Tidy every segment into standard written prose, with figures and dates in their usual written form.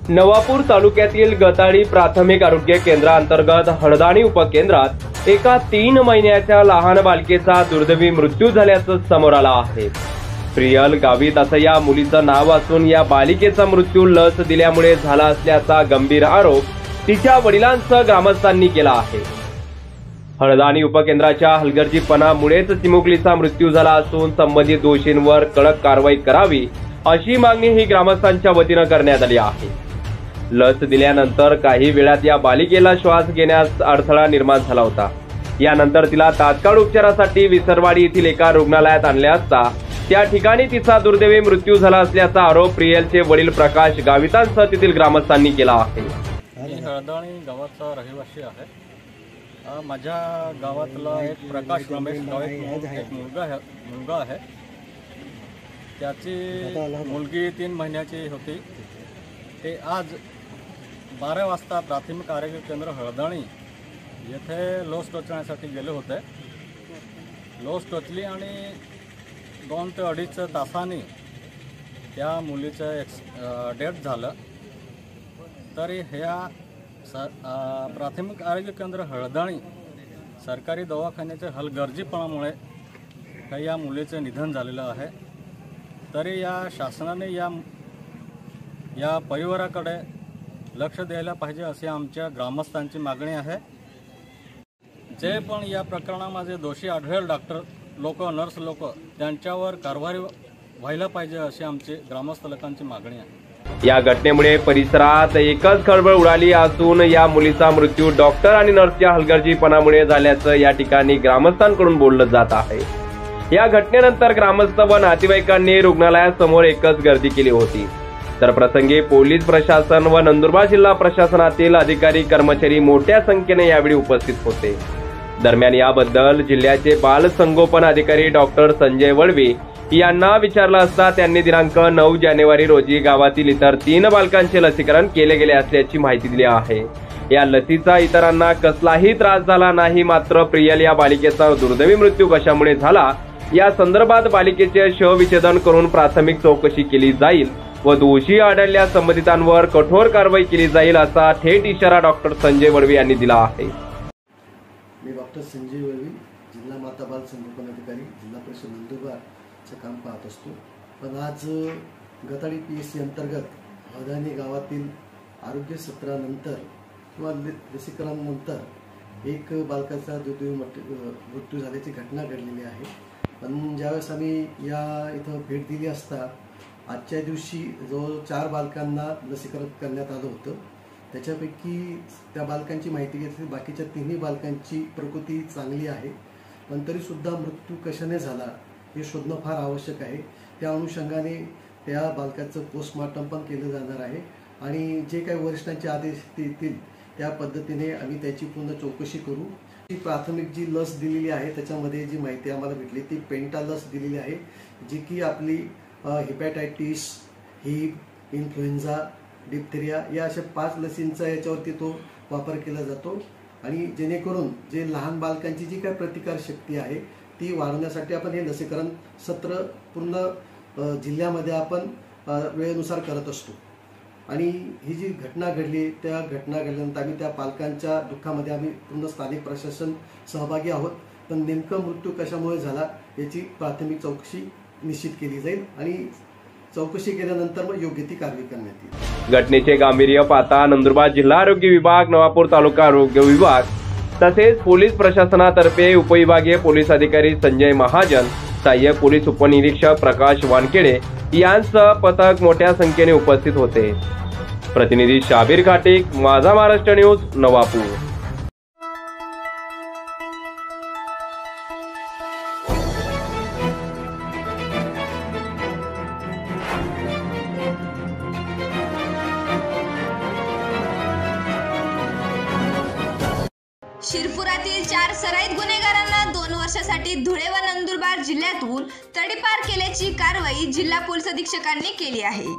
नवापूर तालुक्यातील गताडी प्राथमिक आरोग्य केंद्रांतर्गत हळदाणी उपकेंद्रात एका 3 महिन्याच्या लहान बालकेचा दुर्दैवी मृत्यू झाल्याचं समोर आलं आहे। प्रियल गावित असं या मुलीचं नाव असून या बालिकेचा मृत्यू लस दिल्यामुळे झाला असल्याचा गंभीर आरोप तिच्या वडिलांसह ग्रामस्थांनी केला आहे। हळदाणी उपकेंद्राच्या हलगर्जीपणामुळेच चिमुकलीचा मृत्यू झाला असून संबंधित दोषींवर कडक कारवाई करावी अशी मागणी ही ग्रामस्थांच्या वतीनं करण्यात आली आहे। लस दिल्यानंतर काही वेळात या बालिकेला श्वास घेण्यास अडथळा निर्माण झाला होता। यानंतर तिला तात्काळ उपचारासाठी विसरवाडी येथील एका रुग्णालयात आणले असता त्या ठिकाणी तिचा दुर्दैवी मृत्यू झाला असल्याचा आरोप प्रियलचे वडील प्रकाश गावितांसह तेथील ग्रामस्थांनी केला आहे। मी हळदाणी गावाचा रहिवासी आहे। माझ्या गावातला एक प्रकाश रमेश गावित एक मुलगा आहे। त्याची मुलगी 3 महिन्याची होती। ते आज 12 वाजता प्राथमिक आरोग्य केंद्र हळदाणी येथे लस टोचण्यासाठी गेले होते। लस टोचली आणि 2 ते 2.5 तासांनी त्या मुलीचं डेथ झालं। तरी ह्या प्राथमिक आरोग्य केंद्र हळदाणी सरकारी दवाखान्याच्या हलगर्जीपणामुळे या मुलीचं निधन झालेलं आहे। तरी या शासनाने या परिवाराकडे लक्ष द्यायला पाहिजे अशी आमच्या ग्रामस्थांची मागणी आहे। जे पण या प्रकरणामध्ये दोषी आढळेल डॉक्टर लोक नर्स लोक त्यांच्यावर कारवाई व्हायला पाहिजे अशी आमची ग्रामस्थ लोकांची मागणी आहे। या घटनेमुळे परिसरात एकच खळबळ उडाली असून या मुलीचा मृत्यू डॉक्टर आणि नर्सच्या हलगर्जीपणामुळे झाल्याचं या ठिकाणी ग्रामस्थांकडून बोललं जात आहे। या घटनेनंतर ग्रामस्थ व नातेवाईकांनी रुग्णालयासमोर एकच गर्दी केली होती। तर प्रसंगी पोलीस प्रशासन व नंदुरबार जिल्हा प्रशासनातील अधिकारी कर्मचारी मोठ्या संख्येने यावेळी उपस्थित होते। दरम्यान याबद्दल जिल्ह्याचे बाल संगोपन अधिकारी डॉक्टर संजय वळवे यांना विचारलं असता त्यांनी दिनांक 9 जानेवारी रोजी गावातील इतर 3 बालकांचे लसीकरण केले गेले असल्याची माहिती दिली आहे। या लसीचा इतरांना कसलाही त्रास झाला नाही, मात्र प्रियल या बालिकेचा दुर्दैवी मृत्यू कशामुळे झाला या संदर्भात बालिकेचे शवविच्छेदन करून प्राथमिक चौकशी केली जाईल व दोषी आढळल्यास संबंधितांवर कठोर कारवाई केली जाईल असा थेट इशारा डॉक्टर संजय वळवे यांनी दिला आहे। मी डॉक्टर संजय वळवे, जिल्हा माता बाल संगोपन अधिकारी, जिल्हा परिषद नंदुरबारचं काम पाहत असतो। पण आज गताडी PSC अंतर्गत हळदाणी गावातील आरोग्य सत्रानंतर किंवा लसीकरणानंतर एक बालकाचा दुर्दैवी मृत्यू झाल्याची घटना घडलेली आहे। पण ज्यावेळेस आम्ही इथं भेट दिली असता आजच्या दिवशी जवळ 4 बालकांना लसीकरण करण्यात आलं होतं। त्याच्यापैकी त्या बालकांची माहिती घेतली, बाकीच्या 3 बालकांची प्रकृती चांगली आहे, पण तरीसुद्धा मृत्यू कशाने झाला हे शोधणं फार आवश्यक आहे। त्या अनुषंगाने त्या बालकाचं पोस्टमॉर्टम पण केलं जाणार आहे आणि जे काही वरिष्ठांचे आदेश येतील त्या पद्धतीने आम्ही त्याची पूर्ण चौकशी करू। ही प्राथमिक जी लस दिलेली आहे त्याच्यामध्ये जी माहिती आम्हाला भेटली ती पेंटा लस दिलेली आहे, जी की आपली हेपॅटायटिस, हिप, इन्फ्लुएन्झा, डिप्थेरिया या अशा 5 लसींचा याच्यावरती तो वापर केला जातो आणि जेणेकरून जे लहान बालकांची जी काही प्रतिकार शक्ती आहे ती वाढवण्यासाठी आपण हे लसीकरण सत्र पूर्ण जिल्ह्यामध्ये आपण वेळेनुसार करत असतो। आणि ही जी घटना घडली त्या घटना घडल्यानंतर आम्ही त्या पालकांच्या दुःखामध्ये आम्ही पूर्ण स्थानिक प्रशासन सहभागी आहोत। पण नेमकं मृत्यू कशामुळे झाला याची प्राथमिक चौकशी निश्चित केली जाईल आणि चौकशी केल्यानंतर मग योग्य ती कारवाई करण्यात येईल। घटनेचे गांभीर्य पाहता नंदुरबार जिल्हा आरोग्य विभाग, नवापूर तालुका आरोग्य विभाग तसेच पोलीस प्रशासनातर्फे उपविभागीय पोलीस अधिकारी संजय महाजन, सहाय्यक पोलीस उपनिरीक्षक प्रकाश वानखेडे यांसह पथक मोठ्या संख्येने उपस्थित होते। प्रतिनिधी शाबीर खाटिक, माझा महाराष्ट्र न्यूज, नवापूर। शिरपुरातील 4 सराईत गुन्हेगारांना 2 वर्षासाठी धुळे व नंदुरबार जिल्ह्यातून तडीपार केल्याची कारवाई जिल्हा पोलीस अधीक्षकांनी केली आहे।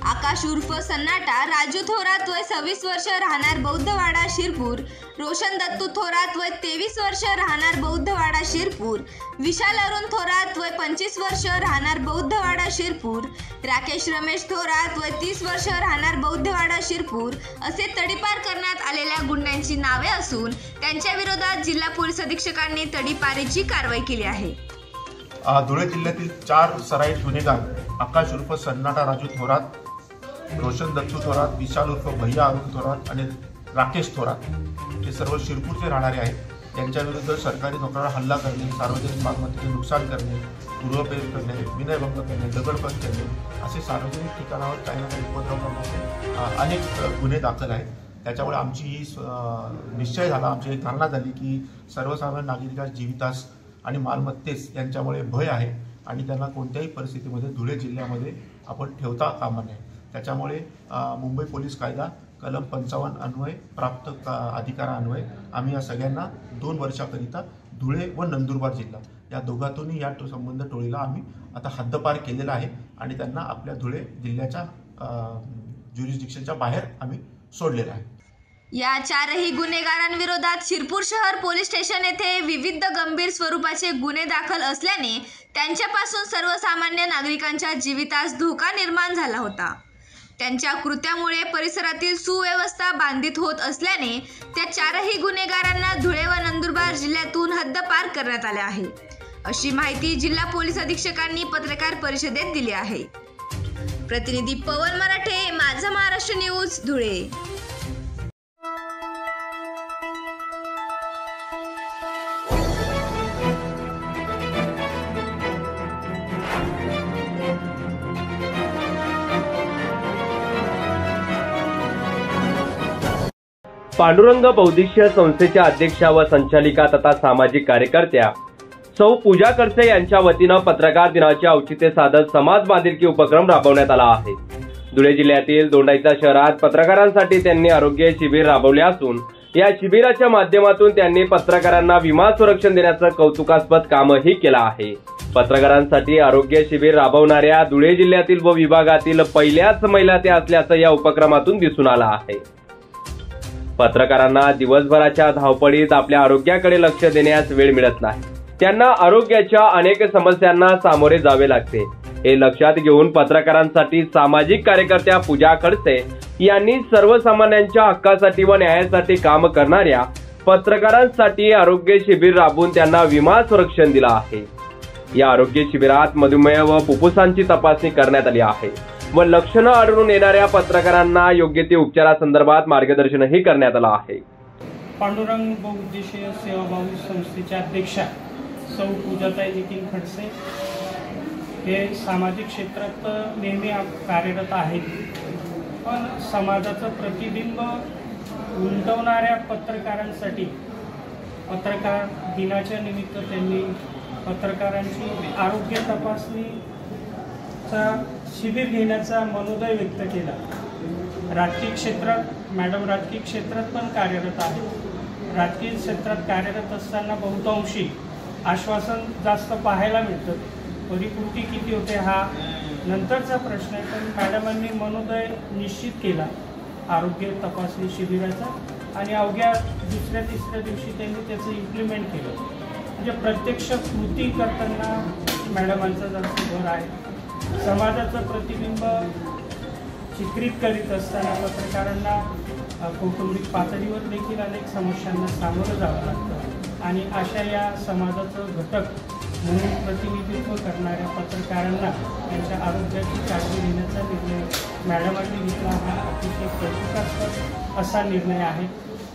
आकाश उर्फ सन्नाटा, राजू थोरात वय 26 वर्ष राहणार बौद्धवाडा शिरपूर, रोशन दत्तू थोरात वय 23 वर्ष राहणार बौद्धवाडा शिरपूर, विशाल अरुण थोरात वय 25 वर्ष राहणार बौद्धवाडा शिरपूर राकेश रमेश थोरात व 30 वर्ष राहणार बौद्धवाडा शिरपूर असे तडीपार करण्यात आलेल्या गुन्ह्यांची नावे असून त्यांच्या विरोधात जिल्हा पोलीस अधीक्षकांनी तडीपारीची कारवाई केली आहे। धुळे जिल्ह्यातील 4 सराईत गुन्हेगार आकाश उर्फ सन्नाटा राजू थोरात, रोशन दत्तू थोरात, विशाल उर्फ भैया अरुण थोरात आणि राकेश थोरात हे सर्व शिरपूरचे राहणारे आहेत। त्यांच्याविरुद्ध सरकारी नोकरावर हल्ला करणे, सार्वजनिक मालमत्तेचे नुकसान करणे, गृहपेश करणे, विनयभंग करणे, दगडफेक करणे असे सार्वजनिक ठिकाणावर काही ना काही उपद्रव करण्याचे अनेक गुन्हे दाखल आहेत। त्याच्यामुळे आमची ही निश्चय झाला, आमची एक धारणा झाली की सर्वसामान्य नागरिकांच्या जीवितास आणि मालमत्तेस यांच्यामुळे भय आहे आणि त्यांना कोणत्याही परिस्थितीमध्ये धुळे जिल्ह्यामध्ये आपण ठेवता कामा नये। त्याच्यामुळे मुंबई पोलीस कायदा कलम 55 अन्वये प्राप्त अधिकारान्वये आम्ही या सगळ्यांना 2 वर्षाकरिता धुळे व नंदुरबार जिल्हा या दोघातूनही या संबंध टोळीला आम्ही आता हद्दपार केलेला आहे आणि त्यांना आपल्या धुळे जिल्ह्याच्या ज्युरिस्डिक्शनच्या बाहेर आम्ही सोडलेलं आहे। या 4ही गुन्हेगारांविरोधात शिरपूर शहर पोलीस स्टेशन येथे विविध गंभीर स्वरूपाचे गुन्हे दाखल असल्याने त्यांच्यापासून सर्वसामान्य नागरिकांच्या जीवितास धोका निर्माण झाला होता। त्यांच्या कृत्यामुळे परिसरातील सुव्यवस्था बाधित होत असल्याने त्या 4ही गुन्हेगारांना धुळे व नंदुरबार जिल्ह्यातून हद्दपार करण्यात आले आहे, अशी माहिती जिल्हा पोलीस अधीक्षकांनी पत्रकार परिषदेत दिली आहे। प्रतिनिधी पवन मराठे, माझा महाराष्ट्र न्यूज, धुळे। पांडुरंग बौद्धिक संस्थेच्या अध्यक्षा व संचालिका तथा सामाजिक कार्यकर्त्या सौ पूजा खडसे यांच्या वतीनं पत्रकार दिनाचे औचित्य साधत समाज बांधिलकी उपक्रम राबवण्यात आला आहे। धुळे जिल्ह्यातील दोंडाईचा शहरात पत्रकारांसाठी त्यांनी आरोग्य शिबिर राबवले असून या शिबिराच्या माध्यमातून त्यांनी पत्रकारांना विमा संरक्षण देण्याचं कौतुकास्पद कामही केलं आहे। पत्रकारांसाठी आरोग्य शिबिर राबवणाऱ्या धुळे जिल्ह्यातील व विभागातील पहिल्याच महिला त्या असल्याचं या उपक्रमातून दिसून आलं आहे। पत्रकारांना दिवसभराच्या धावपळीत आपल्या आरोग्याकडे लक्ष देण्यास वेळ मिळत नाही। त्यांना आरोग्याच्या अनेक समस्यांना सामोरे जावे लागते। हे लक्षात घेऊन पत्रकारांसाठी सामाजिक कार्यकर्त्या पूजा खडसे यांनी सर्वसामान्यांच्या हक्कासाठी व न्यायासाठी काम करणाऱ्या पत्रकारांसाठी आरोग्य शिबिर राबवून त्यांना विमा संरक्षण दिलं आहे। या आरोग्य शिबिरात मधुमेह व फुफ्फुसांची तपासणी करण्यात आली आहे व लक्षणं आढळून येणाऱ्या पत्रकारांना योग्य ते उपचारासंदर्भात मार्गदर्शनही करण्यात आलं आहे। पांडुरंग बहुउद्देशीय सेवाभावी संस्थेच्या अध्यक्षा सौ पूजाताई नितीन खडसे हे सामाजिक क्षेत्रात नेहमी कार्यरत आहेत, पण समाजाचं प्रतिबिंब उमटवणाऱ्या पत्रकारांसाठी पत्रकार दिनाच्या निमित्त त्यांनी पत्रकारांची आरोग्य तपासणीचा शिबिर घेण्याचा मनोदय व्यक्त केला। राजकीय क्षेत्रात मॅडम राजकीय क्षेत्रात पण कार्यरत आहे। राजकीय क्षेत्रात कार्यरत असताना बहुतांशी आश्वासन जास्त पाहायला मिळतं, परिपूर्ती किती होते हा नंतरचा प्रश्न आहे, पण मॅडमांनी मनोदय निश्चित केला आरोग्य तपासणी शिबिराचा आणि अवघ्या दुसऱ्या तिसऱ्या दिवशी त्यांनी त्याचं इम्प्लिमेंट केलं। म्हणजे प्रत्यक्ष कृती करताना मॅडमांचा जास्त भर आहे। समाजाचं प्रतिबिंब चित्रित करीत असताना पत्रकारांना कौटुंबिक पातळीवर देखील अनेक समस्यांना सामोरं जावं लागतं आणि अशा या समाजाचं घटक म्हणून प्रतिनिधित्व करणाऱ्या पत्रकारांना त्यांच्या आरोग्याची काळजी घेण्याचा निर्णय मॅडमांनी घेतला हा अतिशय कौतुकास्पद असा निर्णय आहे।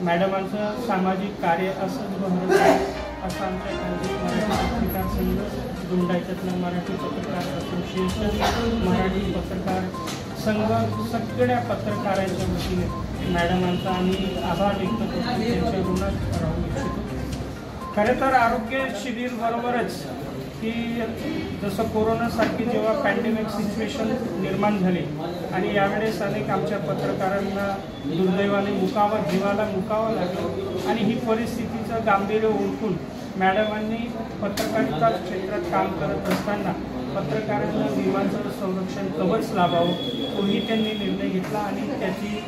मॅडमांचं सामाजिक कार्य असंच बहरत आहे असं आमच्या काँग्रेस मराठी पत्रकार संघ, दोंडाईच्यातलं मराठी पत्रकार असोसिएशन, मराठी पत्रकार संघ सगळ्या पत्रकारांच्या वतीने मॅडमांचा आम्ही आभार व्यक्त करतो, त्यांच्या ऋणात राहू इच्छितो। खरं तर आरोग्य शिबिर बरोबरच की जसं कोरोनासारखी जेव्हा पॅन्डेमिक सिच्युएशन निर्माण झाली आणि यावेळेस अनेक आमच्या पत्रकारांना दुर्दैवाने जीवाला मुकावं लागलं आणि ही परिस्थितीचं गांभीर्य ओळखून मॅडमांनी पत्रकारिता क्षेत्रात काम करत असताना पत्रकारांना विमाचं संरक्षण कवच लाभावं तोही त्यांनी निर्णय घेतला आणि त्याची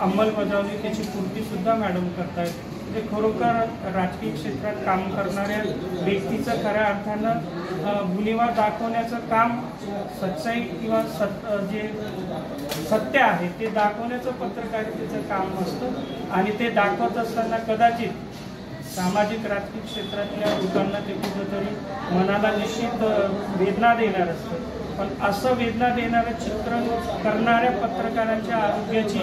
अंमलबजावणी त्याची पूर्तीसुद्धा मॅडम करतायत। ते खरोखर राजकीय क्षेत्रात काम करणाऱ्या व्यक्तीचं खऱ्या अर्थानं भुलिवा दाखवण्याचं काम, सच्चाई किंवा जे सत्य आहे ते दाखवण्याचं पत्रकारितेचं काम असतं आणि ते दाखवत असताना कदाचित सामाजिक राजकीय क्षेत्रातल्या लोकांना ते कुठेतरी मनाला निश्चित वेदना देणार असतं. पण असं वेदना देणारं चित्रण करणाऱ्या पत्रकारांच्या आरोग्याची,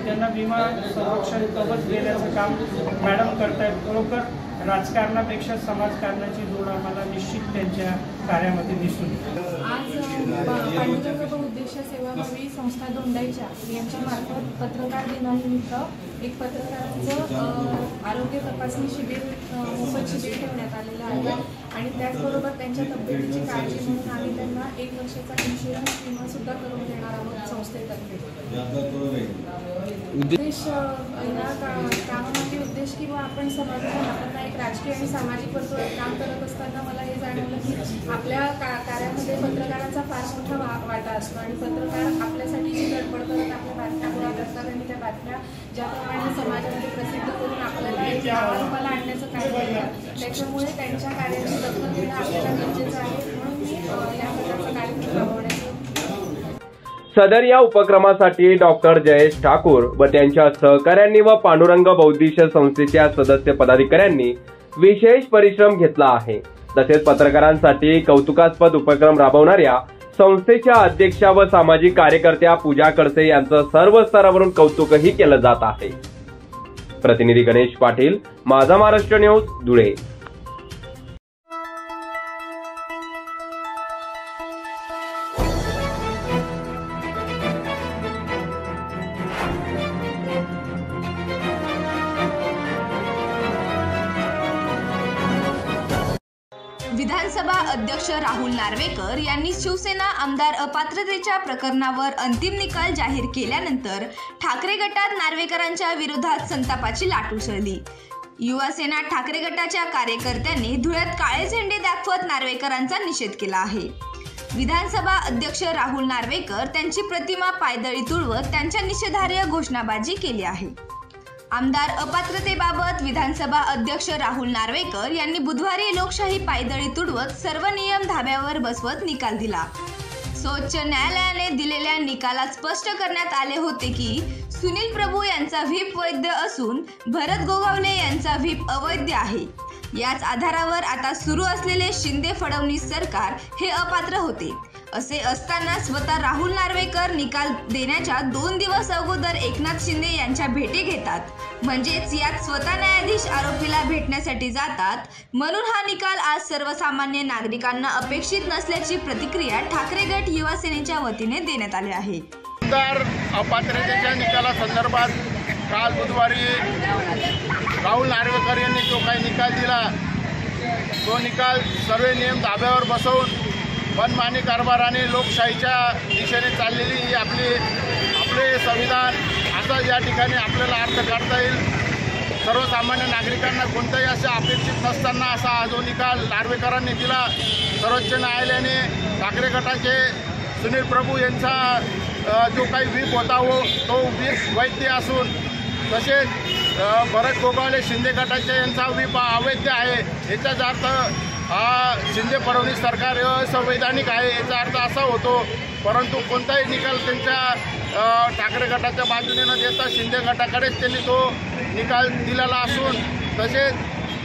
त्यांना विमा संरक्षण कवच देण्याचं काम मॅडम करतायत. खरोखर राजकारणापेक्षा समाजकारणाची जोड आम्हाला निश्चित त्यांच्या कार्यामध्ये दिसून येते. आज पांडुरंग बहुउद्देशीय सेवाभावी संस्था दोंडाईच्या यांच्या मार्फत पत्रकार दिनानिमित्त एक पत्रकारांचं आरोग्य तपासणी शिबिर, मोफत शिबिर ठेवण्यात आलेलं आहे आणि त्याचबरोबर त्यांच्या तब्येतीची काळजी म्हणून आम्ही त्यांना 1 वर्षाचा इन्शुरन्स विमा सुद्धा करून देणार आहोत संस्थेतर्फे. उद्देश या कामामागे उद्देश किंवा आपण समाजात आपण एक राजकीय आणि सामाजिक वर्तुळात काम करत असताना मला हे जाणवलं की आपल्या कार्यामध्ये पत्रकारांचा फार मोठा वाटा असतो आणि पत्रकार आपल्यासाठी जी धडपड करत आपल्या बातम्या गोळा करतात आणि त्या बातम्या ज्याप्रमाणे समाजामध्ये प्रसिद्ध करून आपल्याला एक नावारूपाला आणण्याचं कार्य करतात. त्याच्यामुळे त्यांच्या कार्याची दखल घेणं आपल्याला गरजेचं आहे. म्हणून मी या प्रकारचा कार्यक्रम राबवण्याचं. सदर या उपक्रमासाठी डॉक्टर जयेश ठाकूर व त्यांच्या सहकाऱ्यांनी व पांडुरंग बहुउद्देशीय संस्थेच्या सदस्य पदाधिकाऱ्यांनी विशेष परिश्रम घेतला आहे. तसेच पत्रकारांसाठी कौतुकास्पद उपक्रम राबवणाऱ्या संस्थेच्या अध्यक्षा व सामाजिक कार्यकर्त्या पूजा खडसे यांचं सर्व स्तरावरून कौतुकही केलं जात आहे. प्रतिनिधी गणेश पाटील, माझा महाराष्ट्र न्यूज, धुळे. विधानसभा अध्यक्ष राहुल नार्वेकर यांनी शिवसेना आमदार अपात्रतेच्या प्रकरणावर अंतिम निकाल जाहीर केल्यानंतर ठाकरे गटात नार्वेकरांच्या विरोधात संतापाची लाट उसळली. युवा सेना ठाकरे गटाच्या कार्यकर्त्यांनी धुळ्यात काळे झेंडे दाखवत नार्वेकरांचा निषेध केला आहे. विधानसभा अध्यक्ष राहुल नार्वेकर त्यांची प्रतिमा पायदळी तुडवत त्यांच्या निषेधार्ह घोषणाबाजी केली आहे. आमदार अपात्रतेबाबत विधानसभा अध्यक्ष राहुल नार्वेकर यांनी बुधवारी लोकशाही पायदळी तुडवत सर्व नियम धाब्यावर बसवत निकाल दिला. सर्वोच्च न्यायालयाने दिलेल्या निकालात स्पष्ट करण्यात आले होते की सुनील प्रभू यांचा व्हीप वैध असून भरत गोगावले यांचा व्हीप अवैध आहे. याच आधारावर आता सुरू असलेले शिंदे फडणवीस सरकार हे अपात्र होते. असे असताना स्वतः राहुल नार्वेकर निकाल देण्याच्या 2 दिवस अगोदर एकनाथ शिंदे यांच्या भेटी घेतात. म्हणजेच यात स्वतः न्यायाधीश आरोपीला भेटण्यासाठी जातात. म्हणून हा निकाल आज सर्वसामान्य नागरिकांना अपेक्षित नसल्याची प्रतिक्रिया ठाकरे गट युवा सेनेच्या वतीने देण्यात आली आहे. आमदार अपात्रतेच्या निकालासंदर्भात काल बुधवारी राहुल नार्वेकर यांनी जो काही निकाल दिला तो निकाल सर्व नियम धाब्यावर बसवून मनमानी कारभाराने लोकशाहीच्या दिशेने चाललेली ही आपले संविधान असा या ठिकाणी आपल्याला अर्थ काढता येईल. सर्वसामान्य नागरिकांना कोणत्याही अशा अपेक्षित नसताना असा हा जो निकाल नार्वेकरांनी दिला. सर्वोच्च न्यायालयाने ठाकरे गटाचे सुनील प्रभू यांचा जो काही व्हीप होता तो व्हीप वैध असून तसेच भरत गोगावले शिंदे गटाचे यांचा व्हीप अवैध आहे. याचा अर्थ हा शिंदे फडणवीस सरकार असंवैधानिक आहे याचा अर्थ असा होतो. परंतु कोणताही निकाल त्यांच्या ठाकरे गटाच्या बाजूने न देता शिंदे गटाकडेच त्यांनी तो निकाल दिलेला असून तसेच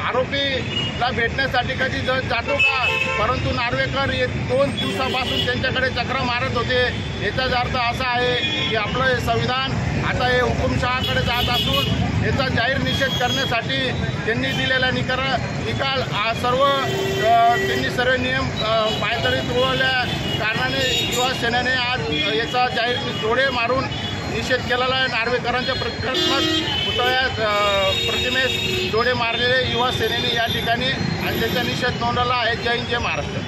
आरोपीला भेटण्यासाठी कधी जज जातो का, परंतु नार्वेकर हे 2 दिवसापासून त्यांच्याकडे चक्र मारत होते. याचा अर्थ असा आहे की आपलं संविधान आता हे हुकुमशहाकडे जात असून याचा जाहीर निषेध करण्यासाठी त्यांनी दिलेला निकाल त्यांनी सर्व नियम पायदळी तुडवल्या कारणाने युवा सेनेने आज याचा जाहीर जोडे मारून निषेध केलेला आहे. नार्वेकरांच्या प्रतिकात्मक पुतळ्यात प्रतिमेस जोडे मारलेले युवा सेनेने या ठिकाणी आणि त्याचा निषेध नोंदवला आहे. जय हिंद, जय महाराष्ट्र.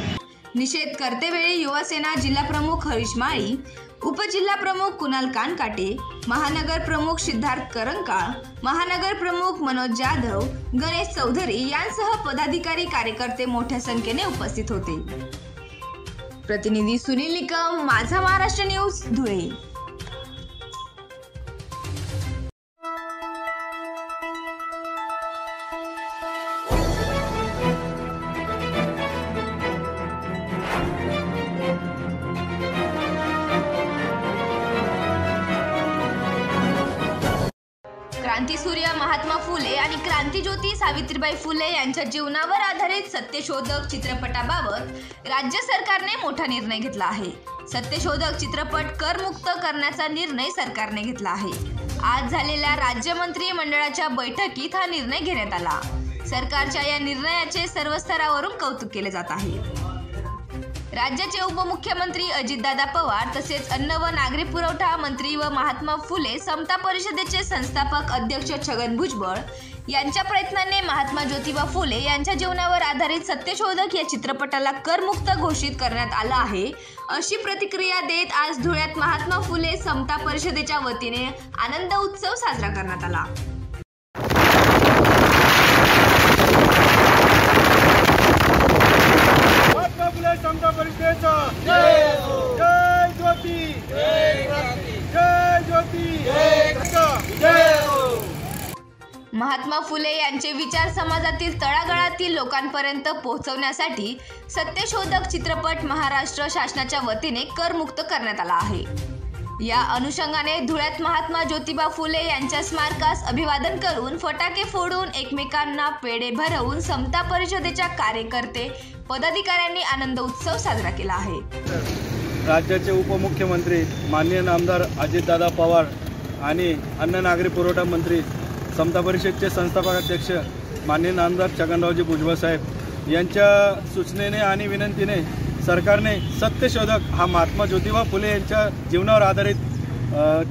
निषेध करतेवेळी युवा सेना जिल्हा प्रमुख हरीश माळी, उपजिल्हा प्रमुख कुणाल कानकाटे, महानगर प्रमुख सिद्धार्थ करंकाळ, महानगर प्रमुख मनोज जाधव, गणेश चौधरी यांसह पदाधिकारी कार्यकर्ते मोठ्या संख्येने उपस्थित होते. प्रतिनिधी सुनील निकम, माझा महाराष्ट्र न्यूज, धुळे. क्रांतीसूर्य महात्मा फुले आणि क्रांतीज्योती सावित्रीबाई फुले यांच्या जीवनावर आधारित सत्यशोधक चित्रपटाबाबत राज्य सरकारने मोठा निर्णय घेतला आहे। सत्यशोधक चित्रपट करमुक्त करण्याचा निर्णय सरकारने घेतला आहे। आज झालेल्या राज्य मंत्रिमंडळाच्या बैठकीत हा निर्णय घेण्यात आला। सरकारच्या या निर्णयाचे सर्व स्तरावरून कौतुक केले जात आहे। राज्याचे उपमुख्यमंत्री अजितदादा पवार तसेच अन्न व नागरी पुरवठा मंत्री व महात्मा फुले समता परिषदेचे संस्थापक अध्यक्ष छगन भुजबळ यांच्या प्रयत्नाने महात्मा ज्योतिबा फुले यांच्या जीवनावर आधारित सत्यशोधक या चित्रपटाला करमुक्त घोषित करण्यात आला आहे, अशी प्रतिक्रिया देत आज धुळ्यात महात्मा फुले समता परिषदेच्या वतीने आनंद उत्सव साजरा करण्यात आला। समता परिषदेचा जय ज्योती, जय ज्योती, जय महात्मा फुले यांचे विचार समाजातील तळागाळातील लोकांपर्यंत पोहोचवण्यासाठी सत्यशोधक चित्रपट महाराष्ट्र शासनाच्या वतीने करमुक्त करण्यात आला आहे। या अनुषंगाने धुळ्यात महात्मा ज्योतिबा फुले यांच्या स्मारकास अभिवादन करून फटाके फोडून एकमेकांना पेढे भरवून समता परिषदेच्या कार्यकर्ते पदाधिकाऱ्यांनी आनंद उत्सव साजरा केला आहे। राज्याचे उपमुख्यमंत्री माननीय आमदार अजितदादा पवार आणि अन्न नागरी पुरवठा मंत्री समता परिषदेचे संस्थापक अध्यक्ष माननीय आमदार छगनरावजी भुजबळ साहेब यांच्या सूचनेने आणि विनंतीने सरकारने सत्यशोधक हा महात्मा ज्योतिबा फुले यांच्या जीवनावर आधारित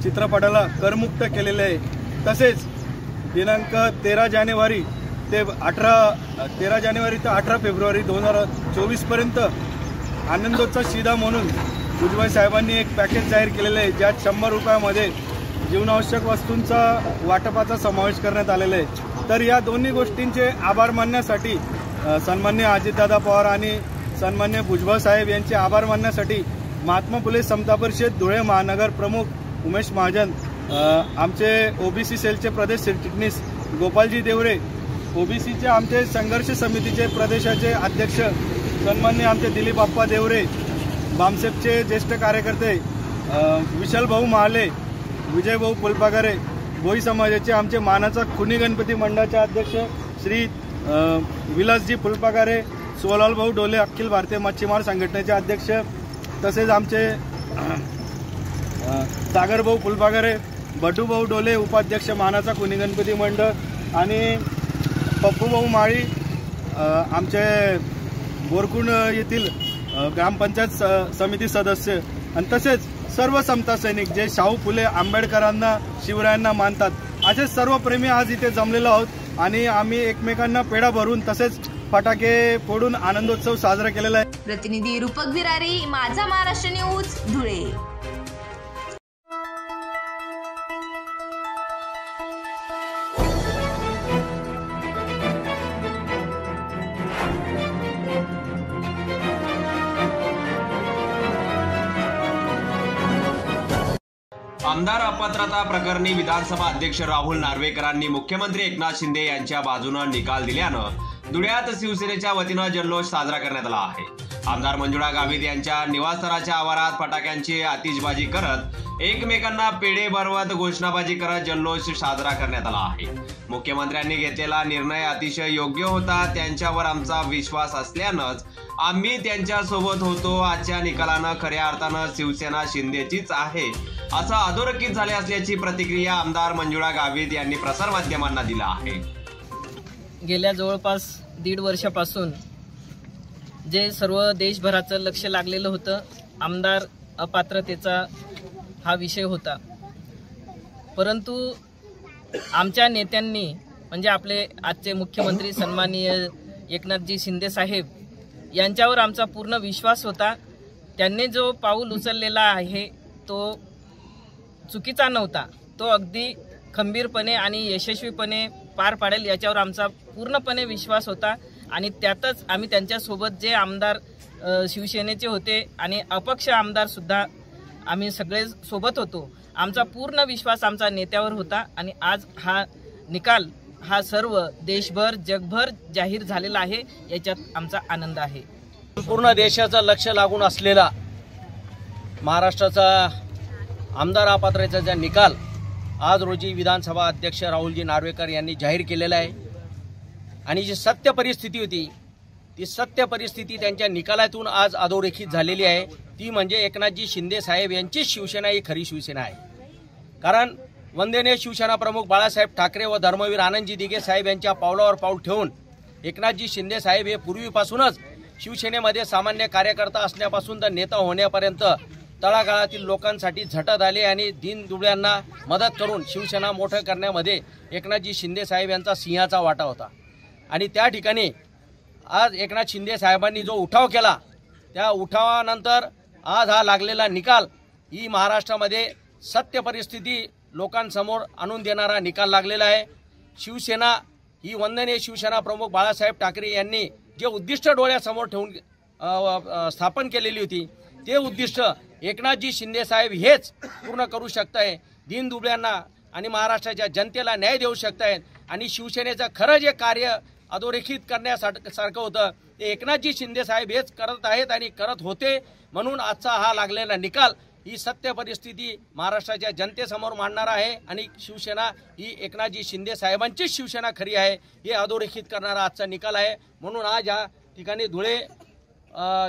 चित्रपटाला करमुक्त केलेले आहे। तसेच दिनांक 13 जानेवारी ते 18 फेब्रुवारी 2024 पर्यंत आनंदोत्सव शिधा म्हणून भुजबळ साहेबांनी एक पॅकेज जाहीर केलेले आहे, ज्यात 100 रुपयामध्ये जीवनावश्यक वस्तूंचा वाटपाचा समावेश करण्यात आलेला आहे। तर या दोन्ही गोष्टींचे आभार मानण्यासाठी सन्माननीय अजितदादा पवार आणि सन्मान्य भुजबळ साहेब यांचे आभार मानण्यासाठी महात्मा फुले समता परिषद धुळे महानगर प्रमुख उमेश महाजन, आमचे ओबीसी सेलचे प्रदेश सरचिटणीस गोपालजी देवरे, ओबीसीचे आमचे संघर्ष समितीचे प्रदेशाचे अध्यक्ष सन्मान्य आमचे दिलीप आप्पा देवरे, बामसेपचे ज्येष्ठ कार्यकर्ते विशाल भाऊ महाले, विजय भाऊ फुलपागारे, भोई समाजाचे आमचे मानाचा खुनी गणपती मंडळाचे अध्यक्ष श्री विलासजी फुलपागारे, सोलाल भाऊ डोले अखिल भारतीय मच्छीमार संघटनेचे अध्यक्ष, तसेच आमचे सागर भाऊ फुलपागारे, बटू भाऊ डोले उपाध्यक्ष मानाचा खुनी गणपती मंडळ आणि पप्पू भाऊ माळी आमचे बोरकुंड येथील ग्रामपंचायत समिती सदस्य आणि तसेच सर्व समता सैनिक जे शाहू फुले आंबेडकरांना शिवरायांना मानतात, असे सर्व प्रेमी आज इथे जमलेलो आहोत आणि आम्ही एकमेकांना पेढा भरून तसेच फटाके फोडून आनंदोत्सव साजरा केलेला आहे। प्रतिनिधी रूपक बिरारी, माझा महाराष्ट्र न्यूज, धुळे। आमदार अपात्रता प्रकरणी विधानसभा अध्यक्ष राहुल नार्वेकरांनी मुख्यमंत्री एकनाथ शिंदे यांच्या बाजूने निकाल दिल्यानं धुळ्यात शिवसेनेच्या वतीनं जल्लोष साजरा करण्यात आला आहे। आमदार मंजुळा गावित यांच्या निवासस्थानाच्या आवारात फटाक्यांची आतिषबाजी करत एकमेकांना पेढे भरवत घोषणाबाजी करत जल्लोष साजरा करण्यात आला आहे। मुख्यमंत्र्यांनी घेतलेला निर्णय अतिशय योग्य होता, त्यांच्यावर आमचा विश्वास असल्यानंच आम्ही त्यांच्या सोबत होतो। आजच्या निकालानं खऱ्या अर्थानं शिवसेना शिंदेचीच आहे असं अधोरेखित झाले असल्याची प्रतिक्रिया आमदार मंजुळा गावित यांनी प्रसारमाध्यमांना दिला आहे। गेल्या जवळपास 1.5 वर्षापासून जे सर्व देशभराचं लक्ष लागलेलं होतं, आमदार अपात्रतेचा हा विषय होता, परंतु आमच्या नेत्यांनी म्हणजे आपले आजचे मुख्यमंत्री सन्माननीय एकनाथजी शिंदे साहेब यांच्यावर आमचा पूर्ण विश्वास होता। त्यांनी जो पाऊल उचललेला आहे तो चुकीचा नव्हता, तो अगदी खंबीरपणे आणि यशस्वीपणे पार पाडेल याच्यावर आमचा पूर्णपणे विश्वास होता आणि त्यातच आम्ही त्यांच्यासोबत जे आमदार शिवसेनेचे होते आणि अपक्ष आमदार सुद्धा आम्ही सगळे सोबत होतो। आमचा पूर्ण विश्वास आमचा नेत्यावर होता आणि आज हा निकाल हा सर्व देशभर जगभर जाहीर झालेला आहे, याच्यात आमचा आनंद आहे। पूर्ण देशाचं लक्ष लागून असलेला महाराष्ट्राचा आमदार अपात्रतेचा निकाल आज रोजी विधानसभा अध्यक्ष राहुलजी नार्वेकर यांनी जाहीर केलेला आहे। आणि जी सत्य परिस्थिती होती ती सत्य परिस्थिती त्यांच्या निकालातून आज अधोरेखित झालेली आहे। ती म्हणजे एकनाथजी शिंदे साहेब यांची शिवसेना ही खरी शिवसेना आहे। कारण वंदनीय शिवसेना प्रमुख बाळासाहेब ठाकरे व धर्मवीर आनंदजी दिघे साहेब यांच्या पावलावर पाऊल ठेवून एकनाथजी शिंदे साहेब हे पूर्वीपासूनच शिवसेनेमध्ये सामान्य कार्यकर्ता असण्यापासून तर नेता होण्यापर्यंत तळागाळातील लोकांसाठी झटत आले आणि दीनदुबळ्यांना मदत करून शिवसेना मोठं करण्यामध्ये एकनाथजी शिंदे साहेब यांचा सिंहाचा वाटा होता। आणि त्या ठिकाणी आज एकनाथ शिंदे साहेबांनी जो उठाव केला त्या उठावानंतर आज हा लागलेला निकाल ही महाराष्ट्रामध्ये सत्य परिस्थिती लोकांसमोर आणून देणारा निकाल लागलेला आहे। शिवसेना ही वंदनीय शिवसेना प्रमुख बाळासाहेब ठाकरे यांनी जे उद्दिष्ट डोळ्यासमोर ठेवून स्थापन केलेली होती ते उद्दिष्ट एकनाथजी शिंदे साहेब हेच पूर्ण करू शकत आहे। दीनदुबळ्यांना आणि महाराष्ट्राच्या जनतेला न्याय देऊ शकत आहेत आणि शिवसेनेचं खरं जे कार्य अधोरेखित करण्यासारखं होतं ते एकनाथजी शिंदे साहेब हेच करत आहेत आणि करत होते। म्हणून आजचा हा लागलेला निकाल ही सत्य परिस्थिती महाराष्ट्राच्या जनतेसमोर मांडणार आहे आणि शिवसेना ही एकनाथजी शिंदे साहेबांची शिवसेना खरी आहे हे अधोरेखित करणारा आजचा निकाल आहे। म्हणून आज या ठिकाणी धुळे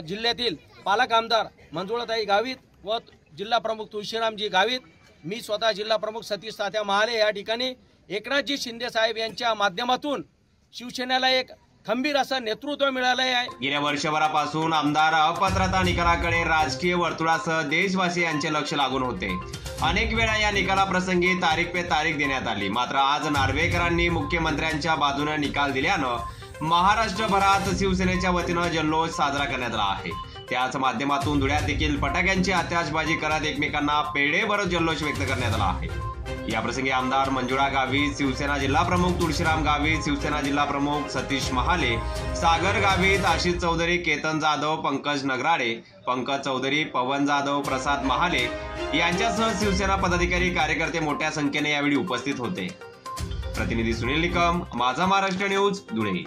जिल्ह्यातील पालक आमदार मंजुळाताई गावित व जिल्हा प्रमुख तुळशीरामजी गावित, मी स्वतः जिल्हा प्रमुख सतीश तात्या महाले या ठिकाणी एकनाथजी शिंदे साहेब यांच्या माध्यमातून शिवसेनेला एक खंबीर असं नेतृत्व मिळालं आहे। गेल्या वर्षभरापासून आमदार अपात्रता निकालाकडे राजकीय वर्तुळासह देशवासी यांचे लक्ष लागून होते। अनेक वेळा या निकालाप्रसंगी तारीख पे तारीख देण्यात आली, मात्र आज नार्वेकरांनी मुख्यमंत्र्यांच्या बाजूने निकाल दिल्यानं महाराष्ट्रभरात शिवसेनेच्या वतीनं जल्लोष साजरा करण्यात आला आहे। त्याच माध्यमातून धुळ्यात देखील फटाक्यांची आतिषबाजी करत एकमेकांना पेढे भरत जल्लोष व्यक्त करण्यात आला आहे। या प्रसंगी आमदार मंजुळा गावित, शिवसेना जिल्हा प्रमुख तुळशीराम गावित, शिवसेना जिल्हा प्रमुख सतीश महाले, सागर गावित, आशिष चौधरी, केतन जाधव, पंकज नगराडे, पंकज चौधरी, पवन जाधव, प्रसाद महाले यांच्यासह शिवसेना पदाधिकारी कार्यकर्ते मोठ्या संख्येने यावेळी उपस्थित होते। प्रतिनिधी सुनील निकम, माझा महाराष्ट्र न्यूज, धुळे।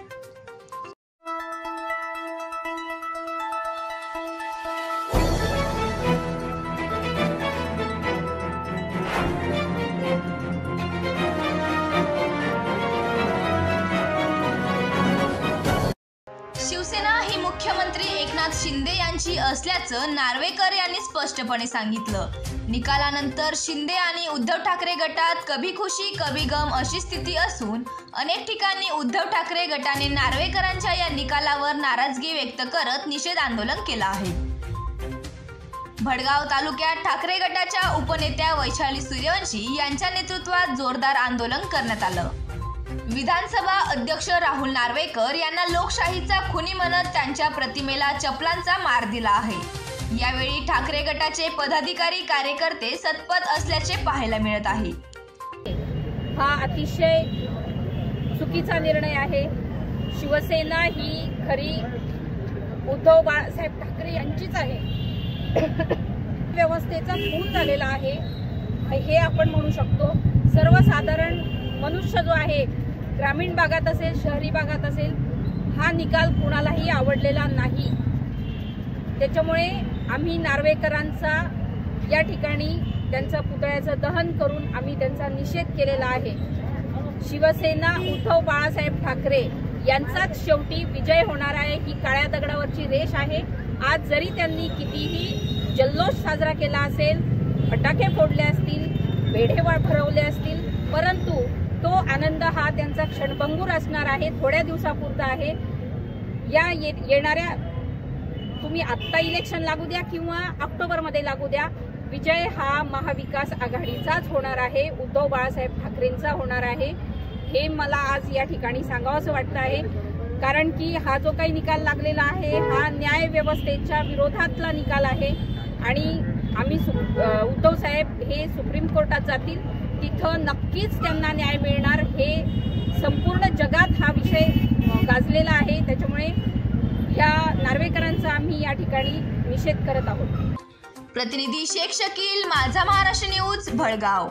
शिवसेना ही मुख्यमंत्री एकनाथ शिंदे यांची असल्याचं नार्वेकर यांनी स्पष्टपणे सांगितलं। निकालानंतर शिंदे आणि उद्धव ठाकरे गटात कभी खुशी कभी गम अशी स्थिती असून अनेक ठिकाणी उद्धव ठाकरे गटाने नार्वेकरांच्या या निकालावर नाराजगी व्यक्त करत निषेध आंदोलन केलं आहे। भडगाव तालुक्यात ठाकरे गटाच्या उपनेत्या वैशाली सूर्यवंशी यांच्या नेतृत्वात जोरदार आंदोलन करण्यात आलं। विधानसभा अध्यक्ष राहुल नार्वेकर यांना लोकशाहीचा खुनी म्हणत त्यांच्या प्रतिमेला चपलांचा मार दिला आहे। यावेळी ठाकरे गटाचे पदाधिकारी कार्यकर्ते सतपथ असल्याचे पाहायला मिळत आहे। हा अतिशय चुकीचा निर्णय आहे। शिवसेना ही खरी उद्धव बाळासाहेब ठाकरे यांचीच आहे। व्यवस्थेचा खून झालेला आहे हे आपण म्हणू शकतो। सर्वसाधारण मनुष्य जो आहे ग्रामीण भागात असेल शहरी भागात असेल हा निकाल कुणालाही आवडलेला नाही। त्याच्यामुळे आम्ही नार्वेकरांचा या ठिकाणी त्यांच्या पुतळ्याचं दहन करून आम्ही त्यांचा निषेध केलेला आहे। शिवसेना उद्धव बाळासाहेब ठाकरे यांचाच शेवटी विजय होणार आहे ही काळ्या दगडावरची रेष आहे। आज जरी त्यांनी कितीही जल्लोष साजरा केला असेल, फटाके फोडले असतील, पेढे भरवले असतील, परंतु तो आनंद हा त्यांचा क्षणभंगूर असणार आहे, थोड्या दिवसापुरता आहे। या येणाऱ्या तुम्ही आत्ता इलेक्शन लागू द्या किंवा ऑक्टोबरमध्ये लागू द्या, विजय हा महाविकास आघाडीचाच होणार आहे, उद्धव बाळासाहेब ठाकरेंचा होणार आहे। हे मला आज या ठिकाणी सांगावंसं वाटतं आहे, कारण की हा जो काही निकाल लागलेला आहे हा न्याय व्यवस्थेच्या विरोधातला निकाल आहे आणि आम्ही उद्धव साहेब हे सुप्रीम कोर्टात जातील, तिथं नक्कीच त्यांना न्याय मिळणार। हे संपूर्ण जगात हा विषय गाजलेला आहे, त्याच्यामुळे या नार्वेकरांचा आम्ही या ठिकाणी निषेध करत आहोत। प्रतिनिधी शेख शकील, माझा महाराष्ट्र न्यूज, भडगाव।